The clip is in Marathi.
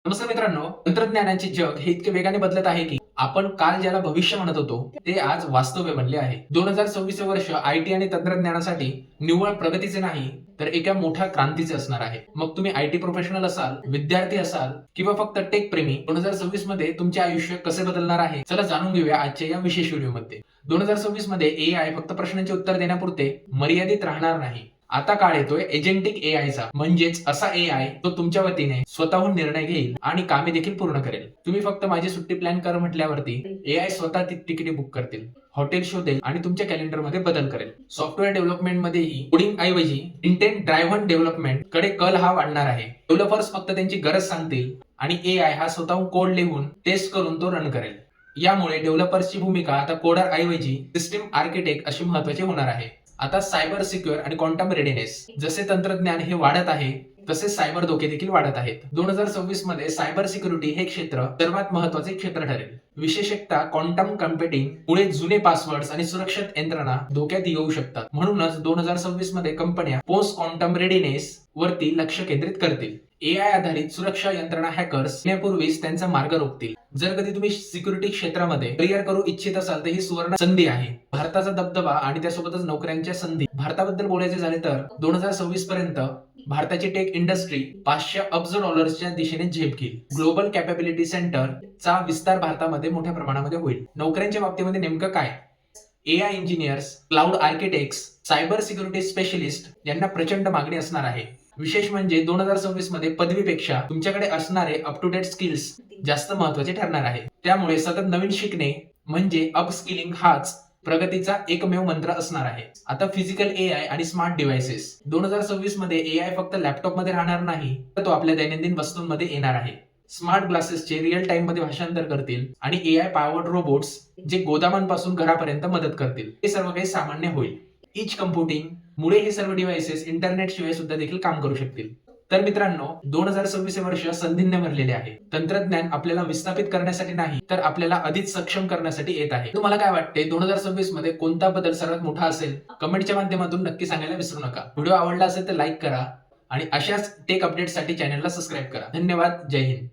नमस्कार मित्रांनो, तंत्रज्ञानाचे जग हे इतके वेगाने बदलत आहे की आपण काल ज्याला भविष्य म्हणत होतो ते आज वास्तव्य बनले आहे. 2026 वर्ष आयटी आणि तंत्रज्ञानासाठी निव्वळ प्रगतीचे नाही तर एका मोठ्या क्रांतीचे असणार आहे. मग तुम्ही आयटी प्रोफेशनल असाल, विद्यार्थी असाल किंवा फक्त टेक प्रेमी, 2026 मध्ये तुमचे आयुष्य कसे बदलणार आहे, चला जाणून घेऊया आजच्या या विशेष व्हिडिओमध्ये. 2026 मध्ये एआय फक्त प्रश्नांचे उत्तर देण्यापुरते मर्यादित राहणार नाही. आता काळ येतोय एजेंटिक एआयचा, म्हणजेच असा एआय जो तुमच्या वतीने स्वतःहून निर्णय घेईल आणि कामे देखील पूर्ण करेल. तुम्ही फक्त माझी सुट्टी प्लॅन कर म्हटल्यावरती एआय स्वतः तिकीटे बुक करतील, हॉटेल शोधेल आणि तुमच्या कॅलेंडरमध्ये बदल करेल. सॉफ्टवेअर डेव्हलपमेंट मध्येही कोडिंग ऐवजी इंटेंट ड्रायव्हन डेव्हलपमेंट कडे कल हा वाढणार आहे. डेव्हलपर्स फक्त त्यांची गरज सांगतील आणि एआय हा स्वतःहून कोड लिहून टेस्ट करून तो रन करेल. यामुळे डेव्हलपर्सची भूमिका आता कोडर ऐवजी सिस्टीम आर्किटेक्ट अशी महत्वाची होणार आहे. आता सायबर सिक्युअर आणि क्वांटम रेडिनेस, जसे तंत्रज्ञान हे वाढत आहे तसे सायबर धोके देखील वाढत आहेत. 2026 मध्ये सायबर सिक्युरिटी हे क्षेत्र सर्वात महत्वाचे क्षेत्र ठरेल. विशेषतः क्वांटम कम्प्युटिंग मुळे जुने पासवर्ड्स आणि सुरक्षित यंत्रणा धोक्यात येऊ शकतात. म्हणूनच 2026 मध्ये कंपन्या पोस्ट क्वांटम रेडिनेस वरती लक्ष केंद्रित करतील. एआय आधारित सुरक्षा यंत्रणा हॅकर्स येण्यापूर्वीच त्यांचा मार्ग रोखतील. जर कधी तुम्ही सिक्युरिटी क्षेत्रामध्ये करिअर करू इच्छित असाल तर ही सुवर्ण संधी आहे. भारताचा दबदबा आणि त्यासोबतच नोकऱ्यांच्या संधी. भारताबद्दल बोलायचे झाले तर 2026 पर्यंत भारताची टेक इंडस्ट्री 500 अब्ज डॉलर्सच्या दिशेने झेप घेईल. ग्लोबल कॅपॅबिलिटी सेंटर चा विस्तार भारतामध्ये मोठ्या प्रमाणामध्ये होईल. नोकऱ्यांच्या बाबतीमध्ये नेमकं काय? AI engineers, cloud architects, cyber security specialist यांना प्रचंड मागणी असणार आहे. विशेष म्हणजे 2026 मध्ये पदवीपेक्षा तुमच्याकडे असणारे अप टू डेट स्किल्स जास्त महत्वाचे ठरणार आहे. त्यामुळे सतत नवीन शिकणे म्हणजे अपस्किलिंग हाच प्रगतीचा एकमेव मंत्र असणार आहे. आता फिजिकल एआय आणि स्मार्ट डिव्हाइसेस. 2026 मध्ये एआय फक्त लॅपटॉप मध्ये राहणार नाही तर तो आपल्या दैनंदिन वस्तूंमध्ये येणार आहे. स्मार्ट ग्लासेसचे रिअल टाइम मध्ये भाषांतर करतील आणि एआय पॉवर्ड रोबोट्स जे गोदामांपासून घरापर्यंत मदत करतील. हे सर्व काही सामान्य होईल. इज कम्प्युटिंग मुळे हे सर्व डिव्हाइसेस इंटरनेट शिवाय सुद्धा देखील काम करू शकतील. तर मित्रांनो, 2026 वर्ष संधीने भरलेले आहे. तंत्रज्ञान आपल्याला विस्थापित करण्यासाठी नाही तर आपल्याला अधिक सक्षम करण्यासाठी येत आहे. तुम्हाला काय वाटते, 2026 मध्ये कोणता बदल सर्वात मोठा असेल? कमेंटच्या माध्यमातून नक्की सांगायला विसरू नका. व्हिडिओ आवडला असेल तर लाईक करा आणि अशाच टेक अपडेटसाठी चॅनलला सबस्क्राईब करा. धन्यवाद. जय हिंद.